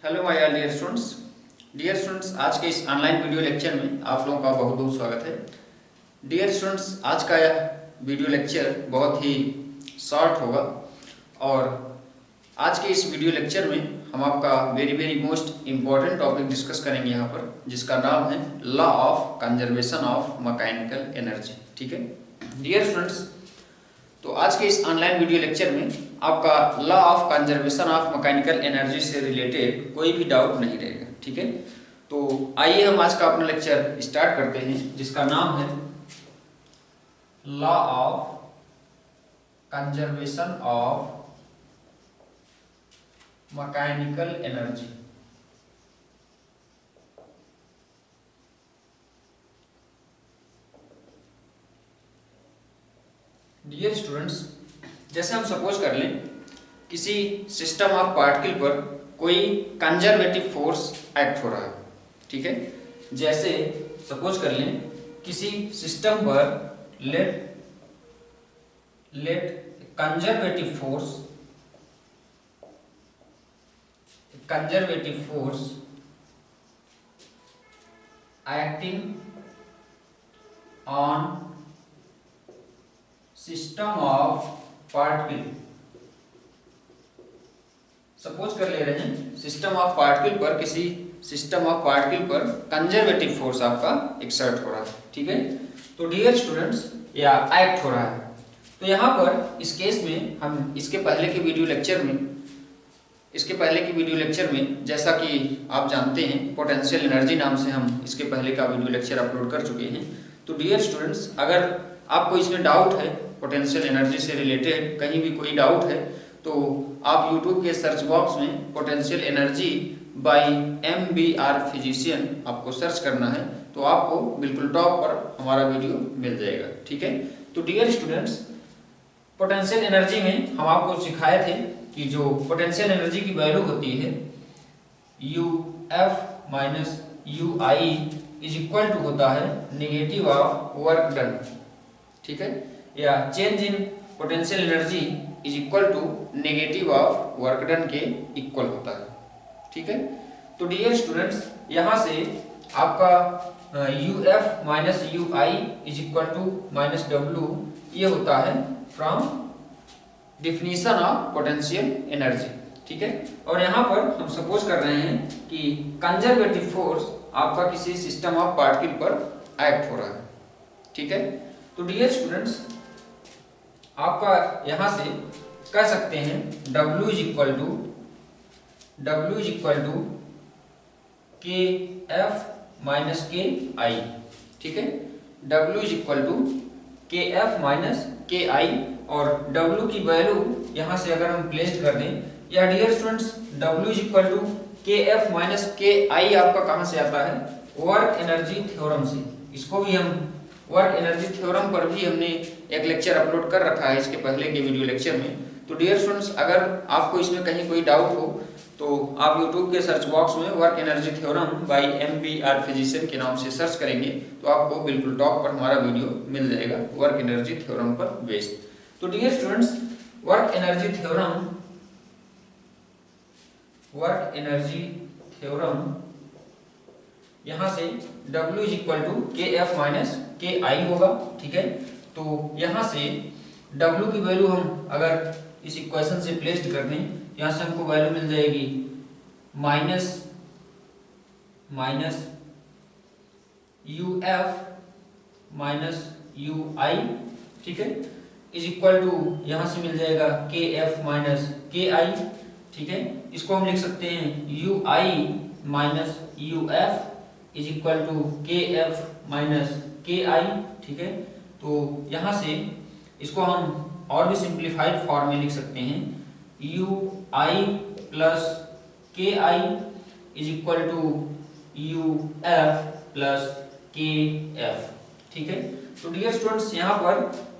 Hello my dear students, आज के इस ऑनलाइन वीडियो लेक्चर में आप लोगों का बहुत बहुत स्वागत है। डियर स्टूडेंट्स, आज का यह वीडियो लेक्चर बहुत ही शॉर्ट होगा और आज के इस वीडियो लेक्चर में हम आपका very very most important topic discuss करेंगे यहाँ पर, जिसका नाम है law of conservation of mechanical energy. ठीक है डियर स्टूडेंट्स, तो आज के इस ऑनलाइन वीडियो लेक्चर में आपका law of conservation of mechanical energy से रिलेटेड कोई भी डाउट नहीं रहेगा। ठीक है, तो आइए हम आज का अपना लेक्चर स्टार्ट करते हैं, जिसका नाम है law of conservation of mechanical energy. Dear students, जैसे हम सपोज कर लें किसी सिस्टम ऑफ पार्टिकल पर कोई कंजर्वेटिव फोर्स एक्ट हो रहा है। ठीक है, जैसे सपोज कर लें किसी सिस्टम पर let conservative force acting on system of particle. Suppose कर ले रहे हैं सिस्टम ऑफ पार्टिकल पर, किसी सिस्टम ऑफ पार्टिकल पर कंजर्वेटिव फोर्स आपका एक्सर्ट हो रहा है। ठीक है, तो डियर स्टूडेंट्स या एक्ट हो रहा है, तो यहाँ पर इस केस में हम इसके पहले के वीडियो लेक्चर में जैसा कि आप जानते हैं पोटेंशियल एनर्जी नाम से हम इसके पहले का वीडियो लेक्चर अपलोड कर चुके हैं। तो डियर स्टूडेंट्स, अगर आपको इसमें डाउट है पोटेंशियल एनर्जी से रिलेटेड, कहीं भी कोई डाउट है, तो आप YouTube के सर्च बॉक्स में potential energy by MBR physician आपको सर्च करना है, तो आपको बिल्कुल टॉप पर हमारा वीडियो मिल जाएगा। ठीक है, तो डियर स्टूडेंट्स, पोटेंशियल एनर्जी में हम आपको सिखाए थे कि जो पोटेंशियल एनर्जी की वैल्यू होती है UF minus UI is equal to होता है नेगेटिव ऑफ वर्क डन। ठीक है, या change in potential energy is equal to negative of work done के इक्वल होता है। ठीक है, तो डियर स्टूडेंट्स, यहाँ से आपका UF minus UI is equal to minus W ये होता है from definition of potential energy. ठीक है, और यहाँ पर हम सपोज कर रहे हैं कि कंजर्वेटिव फोर्स आपका किसी सिस्टम ऑफ पार्टिकल पर एक्ट हो रहा है। ठीक है, तो डियर स्टूडेंट्स, आपका यहां से कह सकते हैं W is equal to KF minus KI। ठीक है, W is equal to KF minus KI, और W की वैल्यू यहां से अगर हम प्लेस कर दें, या dear students W is equal to KF minus KI आपका कहां से आता है? वर्क एनर्जी थ्योरम से। इसको भी हम वर्क एनर्जी थ्योरम पर भी हमने एक लेक्चर अपलोड कर रखा है इसके पहले के वीडियो लेक्चर में। तो डियर स्टूडेंट्स, अगर आपको इसमें कहीं कोई डाउट हो तो आप YouTube के सर्च बॉक्स में work energy theorem by MBR physician के नाम से सर्च करेंगे, तो आपको बिल्कुल टॉप पर हमारा वीडियो मिल जाएगा वर्क एनर्जी थ्योरम पर बेस्ड। तो dear students, work energy theorem यहाँ से W is equal to KF minus KI होगा। ठीक है, तो यहाँ से W की वैल्यू हम अगर इस इक्वेशन से प्लेस्ड कर दें, यहाँ से हमको वैल्यू मिल जाएगी माइनस UF माइनस UI। ठीक है, इज इक्वल टू यहाँ से मिल जाएगा KF माइनस KI। ठीक है, इसको हम लिख सकते हैं UI minus UF is equal to KF minus KI। ठीक है, तो यहाँ से इसको हम और भी सिंप्लीफाइड फॉर्म में लिख सकते हैं UI plus KI is equal to UF plus KF। ठीक है, तो डियर स्टूडेंट्स, यहाँ पर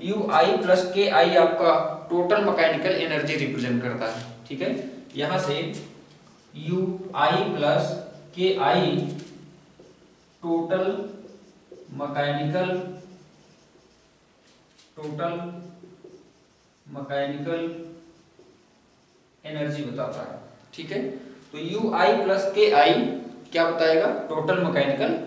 UI प्लस KI आपका टोटल मैकेनिकल एनर्जी रिप्रेजेंट करता है। ठीक है, यहाँ से UI plus KI total mechanical energy बताता है। ठीक है, तो यू आई प्लस के आई क्या बताएगा, total mechanical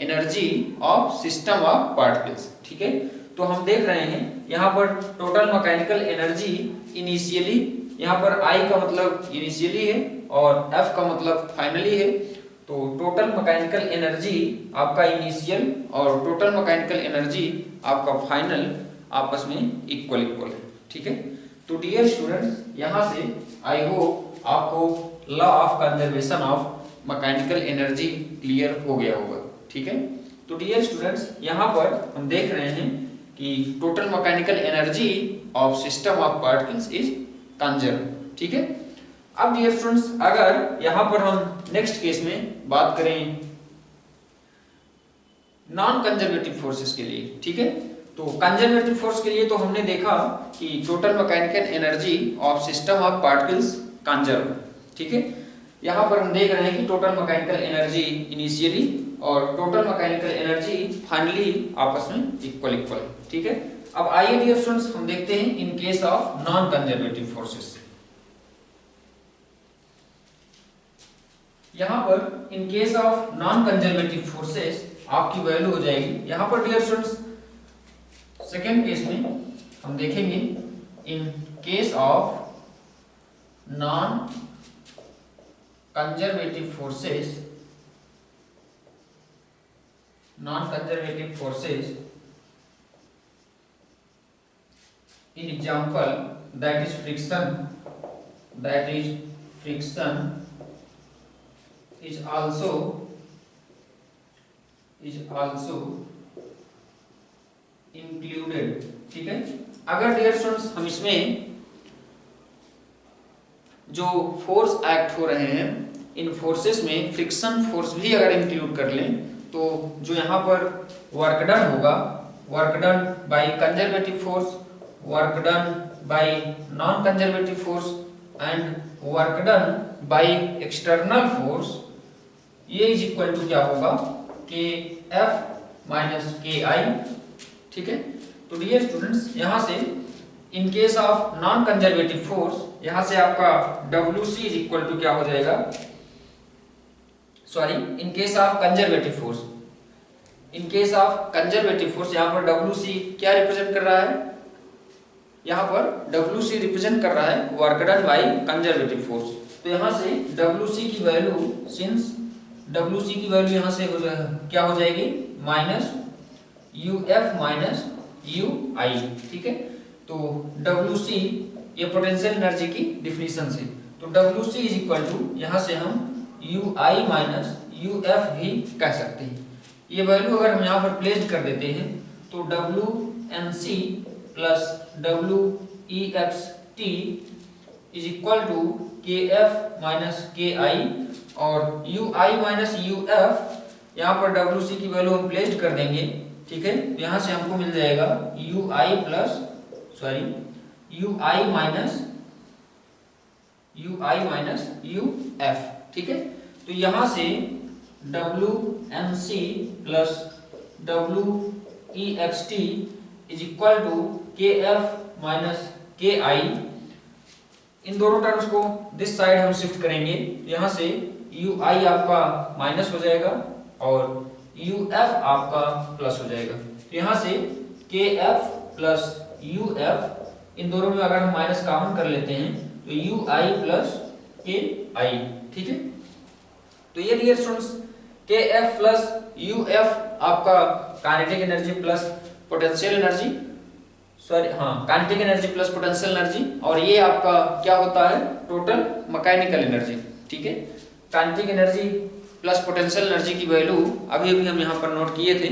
energy of system of particles. ठीक है, तो हम देख रहे हैं यहाँ पर टोटल मैकेनिकल एनर्जी इनिशियली, यहाँ पर आई का मतलब इनिशियली है और एफ का मतलब फाइनली है। तो टोटल मैकेनिकल एनर्जी आपका इनिशियल और टोटल मैकेनिकल एनर्जी आपका फाइनल आपस में इक्वल है। ठीक है, तो डियर स्टूडेंट्स, यहाँ से आई होप आपको law of conservation of mechanical energy clear हो गया होगा। ठीक है, तो डियर स्टूडेंट्स, यहाँ पर हम देख रहे हैं कि total mechanical energy of system of particles is conserve. ठीक है, अब डियर स्टूडेंट्स, अगर यहाँ पर हम नेक्स्ट केस में बात करें नॉन कंजर्वेटिव फोर्सेस के लिए। ठीक है, तो कंजर्वेटिव फोर्स के लिए तो हमने देखा कि total mechanical energy of system of particles conserve. ठीक है, यहाँ पर हम देख रहे हैं कि टोटल मैकेनिकल एनर्जी इनिशियली और टोटल मैकेनिकल एनर्जी फाइनली आपस में इक्वल। ठीक है, अब आइए डियर स्टूडेंट्स हम देखते हैं in case of non conservative forces. यहाँ पर in case of non conservative forces आपकी वैल्यू हो जाएगी, यहाँ पर डियर स्टूडेंट्स सेकेंड केस में हम देखेंगे in case of non conservative forces, in example that is friction is also included। ठीक है, अगर डियर स्टूडेंट्स हम इसमें जो फोर्स एक्ट हो रहे हैं इन फोर्सेस में फ्रिक्शन फोर्स भी अगर इंक्लूड कर लें तो जो यहाँ पर वर्क डन होगा, work done by conservative force, work done by non conservative force and work done by external force, ये इज इक्वल टू क्या होगा, के एफ माइनस के आई। ठीक है, तो डियर स्टूडेंट्स, यहाँ से in case of non conservative force यहाँ से आपका WC इज इक्वल टू क्या हो जाएगा, sorry in case of conservative force, in case of conservative force यहाँ पर WC क्या रिप्रेजेंट कर रहा है, यहाँ पर WC रिप्रेजेंट कर रहा है work done by conservative force. तो यहाँ से WC की वैल्यू, सिंस WC की वैल्यू यहाँ से क्या हो जाएगी, माइनस UF माइनस UI। ठीक है, तो WC ये पोटेंशियल एनर्जी की डिफिनीशन से, तो WC इज इक्वल टू यहाँ से हम UI माइनस UF भी कह सकते हैं। ये वैल्यू अगर हम यहाँ पर प्लेस कर देते हैं तो WNC plus WEXT is equal to KF minus KI और UI माइनस UF यहाँ पर WC की वैल्यू हम प्लेस कर देंगे। ठीक है, तो यहाँ से हमको मिल जाएगा UI माइनस UF। ठीक है, तो यहाँ से WNC plus WEXT is equal to KF minus KI। इन दोनों टर्म्स को दिस साइड हम शिफ्ट करेंगे, यहाँ से UI आपका माइनस हो जाएगा और UF आपका प्लस हो जाएगा। तो यहाँ से KF प्लस UF इन दोनों में अगर हम माइनस कॉमन कर लेते हैं तो UI प्लस KI। ठीक है, तो ये dear students KF plus UF आपका kinetic energy plus potential energy, kinetic energy plus potential energy, और ये आपका क्या होता है, टोटल मैकेनिकल एनर्जी। ठीक है, kinetic energy plus potential energy की वैल्यू अभी हम यहाँ पर नोट किए थे,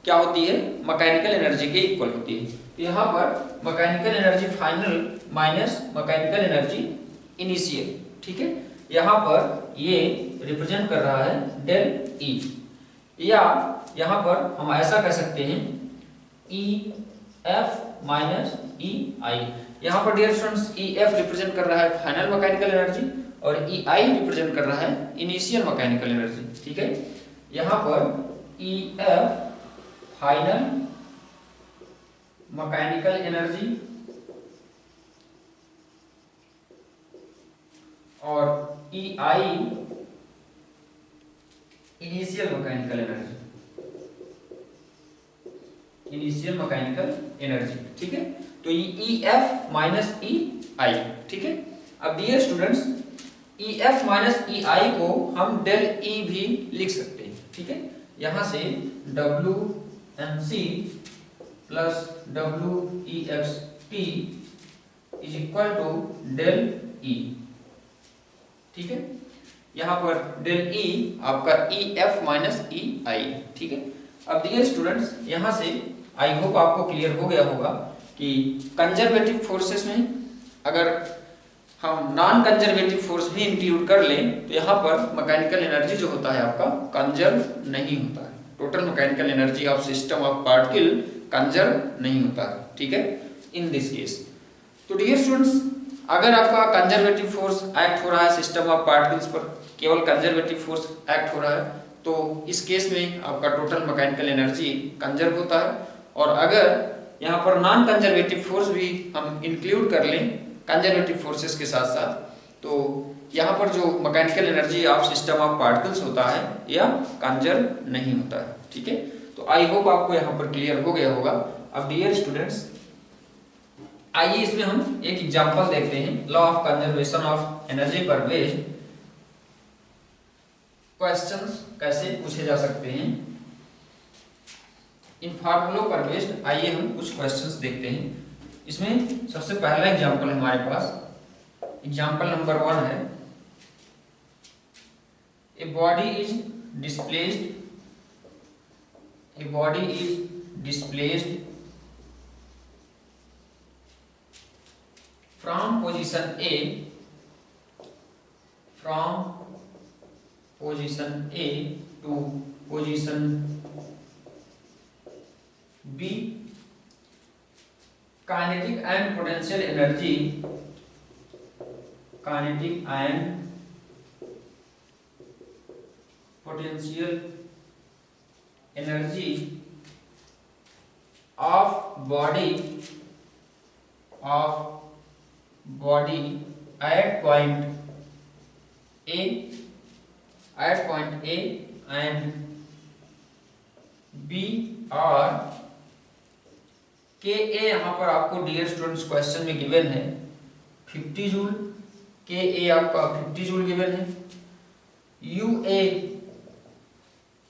क्या होती है, मैकेनिकल एनर्जी के इक्वल होती है। तो यहाँ पर mechanical energy final minus mechanical energy initial. ठीक है, यहाँ पर ये रिप्रेजेंट कर रहा है डेल E, या यहाँ पर हम ऐसा कह सकते हैं EF माइनस EI। यहाँ पर डियर स्टूडेंट्स EF रिप्रेजेंट कर रहा है फाइनल मैकेनिकल एनर्जी और EI रिप्रेजेंट कर रहा है इनिशियल मैकेनिकल एनर्जी। ठीक है, यहाँ पर EF फाइनल मैकेनिकल एनर्जी और E I initial mechanical energy, initial mechanical energy, ठीक है। तो ये ई एफ माइनस ई आई, ठीक है। अब dear students, E F minus E I को हम डेल ई भी लिख सकते हैं, ठीक है। यहां से W N C plus W E X T is equal to del E, ठीक है। यहां पर डेल ई आपका ई एफ माइनस ई आई, ठीक है। अब डियर स्टूडेंट्स, यहां से आई होप आपको क्लियर हो गया होगा कि कंजर्वेटिव फोर्सेस में अगर हम नॉन कंजर्वेटिव फोर्स भी इंक्लूड कर लें तो यहाँ पर मैकेनिकल एनर्जी जो होता है आपका कंजर्व नहीं होता है। Total mechanical energy of system of particle conserve नहीं होता है, ठीक है, इन दिस केस। तो डियर स्टूडेंट्स, अगर आपका कंजर्वेटिव फोर्स एक्ट हो रहा है सिस्टम ऑफ पार्टिकल्स पर, केवल कंजर्वेटिव फोर्स एक्ट हो रहा है, तो इस केस में आपका टोटल मैकेनिकल एनर्जी कंजर्व होता है। और अगर यहाँ पर नॉन कंजर्वेटिव फोर्स भी हम इंक्लूड कर लें कंजर्वेटिव फोर्सेस के साथ साथ, तो यहाँ पर जो mechanical energy of system of particles होता है यह कंजर्व नहीं होता है, ठीक है। तो आई होप आपको यहाँ पर क्लियर हो गया होगा। अब डियर स्टूडेंट्स, आइए इसमें हम एक एग्जांपल देखते हैं। Law of conservation of energy पर बेस्ड क्वेश्चंस कैसे पूछे जा सकते हैं इन फार्मूलों पर बेस्ड। आइए हम कुछ क्वेश्चंस देखते हैं। इसमें सबसे पहला एग्जांपल है हमारे पास, एग्जांपल नंबर 1 है, a body is displaced, a body is displaced from position A, from position A to position B, kinetic and potential energy, kinetic and potential energy of body at point A, and B और K A यहाँ पर आपको dear students question में given है 50 joule, K A आपका 50 joule given है, U A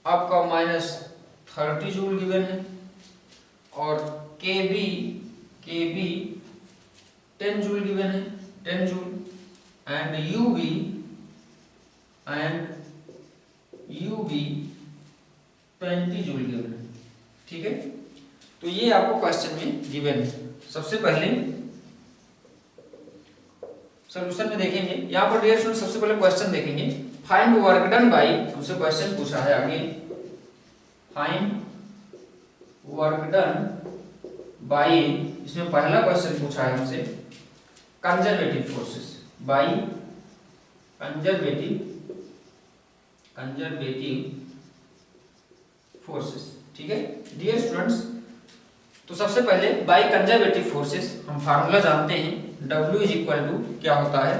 आपका -30 joule given है, और के बी 10 जूल गिवन है, 10 joule, and U B 20 joule given है, ठीक है। तो ये आपको क्वेश्चन में गिवन है। सबसे पहले सॉल्यूशन में देखेंगे। यहाँ पर डियर स्टूडेंट सबसे पहले क्वेश्चन देखेंगे, फाइंड वर्क डन बाय, हमसे क्वेश्चन पूछा है आगे, फाइंड वर्क डन बाय, इसमें पहला क्वेश्चन पूछा है हमसे conservative forces, by conservative forces, ठीक है डियर स्टूडेंट्स। तो सबसे पहले बाय कंजर्वेटिव फोर्सेस हम फार्मूला जानते हैं, W इज इक्वल टू क्या होता है,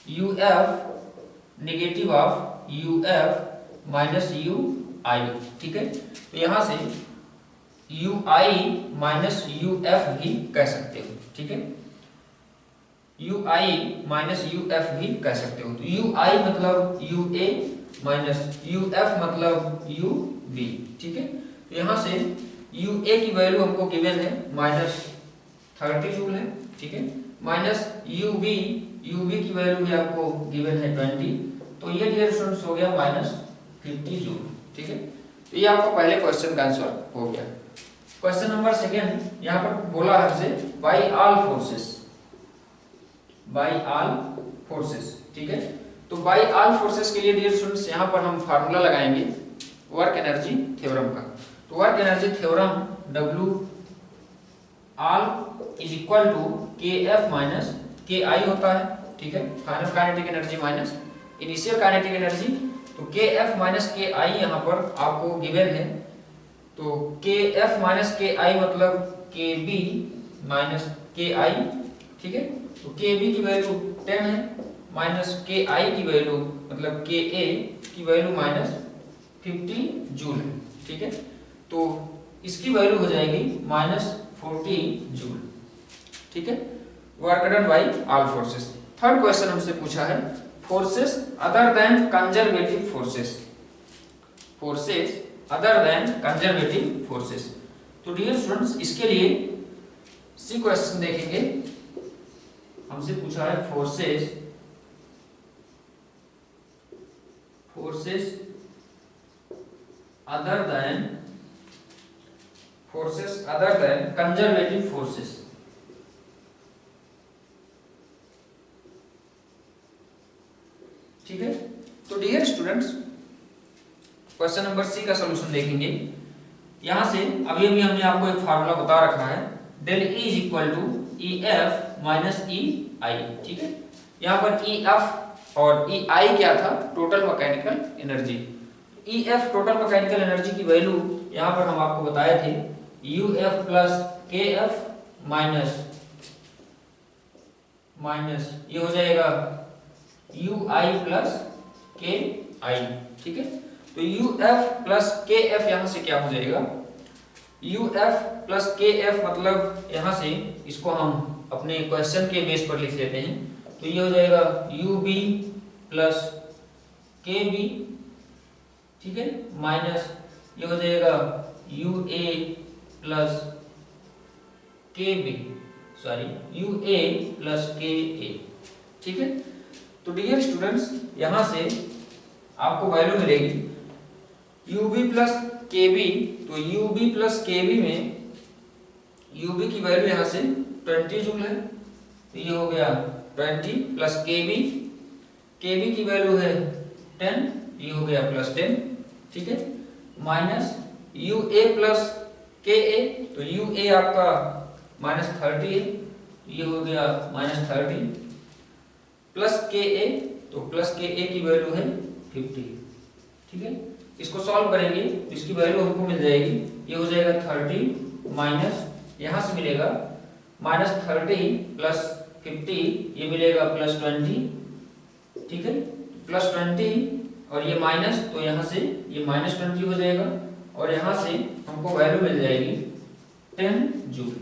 U F negative of U F minus U I, ठीक है। तो यहां से U I minus U F भी कह सकते हो, ठीक है, U I minus U F भी कह सकते हो। तो यू आई मतलब यू ए माइनस यू एफ मतलब यू बी, ठीक है। तो यहां से यू ए की वैल्यू हमको गिवन है -30 जूल है, ठीक है, माइनस यू बी की वैल्यू भी आपको गिवन है 20, तो ये डियर स्टूडेंट्स हो गया -50 जूल, ठीक है। तो ये आपका पहले क्वेश्चन का आंसर हो गया। क्वेश्चन नंबर सेकंड, यहाँ पर बोला है हमसे बाय ऑल फोर्सेस, ठीक है। तो बाय ऑल फोर्सेस के लिए डियर स्टूडेंट्स यहाँ पर हम फार्मूला लगाएंगे वर्क एनर्जी थ्योरम का। तो work energy theorem W all is equal to K F minus K I होता है, ठीक है, final kinetic energy minus initial kinetic energy. तो के एफ माइनस के आई यहाँ पर आपको गिवन है, तो के एफ माइनस के आई मतलब के बी माइनस के आई, ठीक है। तो के बी की वैल्यू 10 है माइनस के आई की वैल्यू मतलब के ए की वैल्यू माइनस 50 जूल है, ठीक है। तो इसकी वैल्यू हो जाएगी माइनस 40 जूल, ठीक है। Work done by all forces. Third question हमसे पूछा है forces other than conservative forces, forces other than conservative forces. तो डियर स्टूडेंट्स इसके लिए सी क्वेश्चन देखेंगे। हमसे पूछा है forces other than conservative forces, ठीक है। तो dear students question number C का सॉल्यूशन देखेंगे। यहां से अभी हमने आपको एक फार्मूला बता रखा है, del E is equal to E F minus E I, ठीक है। यहाँ पर ई एफ और ई आई क्या था, total mechanical energy. E F total mechanical energy की वैल्यू यहाँ पर हम आपको बताए थे यू एफ प्लस के एफ माइनस ये हो जाएगा यू आई प्लस के आई, ठीक है। तो यू एफ प्लस के एफ यहाँ से क्या हो जाएगा, यू एफ प्लस के एफ मतलब यहाँ से इसको हम अपने क्वेश्चन के बेस पर लिख लेते हैं। तो ये हो जाएगा U B plus K B, ठीक है, माइनस ये हो जाएगा U A plus K B, sorry U A plus K A, ठीक है। तो डियर स्टूडेंट्स यहाँ से आपको वैल्यू मिलेगी you B plus K B. तो you B plus K B में यू बी की वैल्यू यहाँ से 20 जूल है, तो ये हो गया 20 प्लस के बी की वैल्यू है 10, ये हो गया प्लस 10, ठीक है, minus you A plus K ए। तो यू ए आपका माइनस 30 है, ये हो गया माइनस 30 प्लस के ए। तो प्लस के ए की वैल्यू है 50, ठीक है। इसको सॉल्व करेंगे तो इसकी वैल्यू हमको मिल जाएगी, ये हो जाएगा 30 माइनस यहाँ से मिलेगा माइनस 30 प्लस 50, ये मिलेगा प्लस 20, ठीक है, प्लस 20 और ये माइनस, तो यहाँ से ये माइनस 20 हो जाएगा और यहाँ से हमको वैल्यू मिल जाएगी 10 जूल,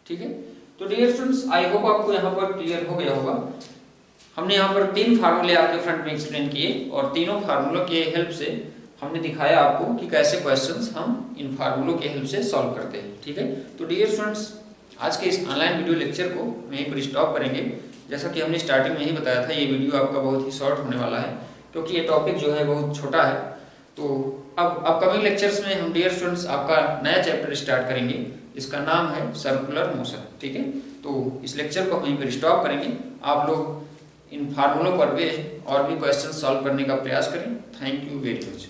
ठीक है। तो डियर स्टूडेंट्स आई होप आपको यहाँ पर क्लियर हो गया होगा। हमने यहाँ पर 3 फार्मूले आपके फ्रंट में एक्सप्लेन किए और तीनों फार्मूलों के हेल्प से हमने दिखाया आपको कि कैसे क्वेश्चंस हम इन फार्मूलों के हेल्प से सॉल्व करते हैं, ठीक है। तो डियर स्टूडेंट्स आज के इस ऑनलाइन वीडियो लेक्चर को यहीं पर स्टॉप करेंगे। जैसा कि हमने स्टार्टिंग में ही बताया था, ये वीडियो आपका बहुत ही शॉर्ट होने वाला है क्योंकि ये टॉपिक जो है बहुत छोटा है। तो अब अपकमिंग लेक्चर्स में हम डियर स्टूडेंट्स आपका नया चैप्टर स्टार्ट करेंगे, इसका नाम है सर्कुलर मोशन, ठीक है। तो इस लेक्चर को वहीं पर स्टॉप करेंगे। आप लोग इन फार्मूलों पर भी और भी क्वेश्चन सॉल्व करने का प्रयास करें। Thank you very much.